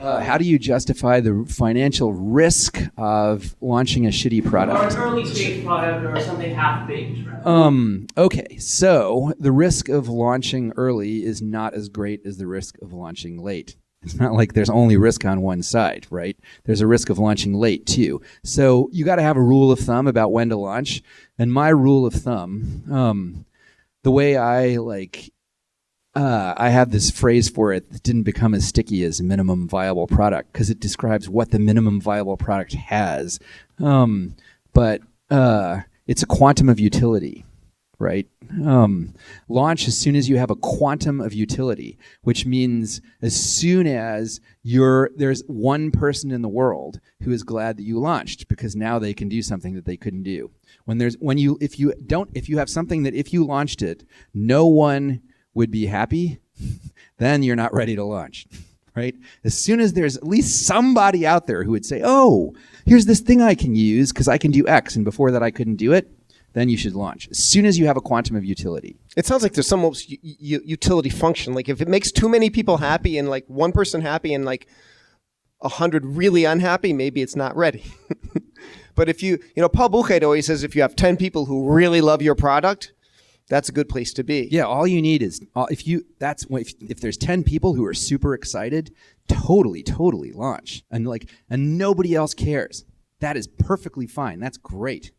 How do you justify the financial risk of launching a shitty Or product? an early stage product or something half-baked, right? Okay, so the risk of launching early is not as great as the risk of launching late. It's not like there's only risk on one side, right? There's a risk of launching late too. So you got to have a rule of thumb about when to launch. And my rule of thumb, the way I have this phrase for it that didn't become as sticky as minimum viable product because it describes what the minimum viable product has. But it's a quantum of utility, right? Launch as soon as you have a quantum of utility, which means as soon as there's one person in the world who is glad that you launched because now they can do something that they couldn't do. If you have something that if you launched it, no one would be happy, then you're not ready to launch, right? As soon as there's at least somebody out there who would say, oh, here's this thing I can use because I can do X, and before that I couldn't do it, then you should launch. As soon as you have a quantum of utility. It sounds like there's some utility function. Like if it makes too many people happy and like one person happy and like 100 really unhappy, maybe it's not ready. But if Paul Buchheit always says if you have 10 people who really love your product, that's a good place to be. Yeah, all you need is if there's 10 people who are super excited, totally launch. And nobody else cares. That is perfectly fine. That's great.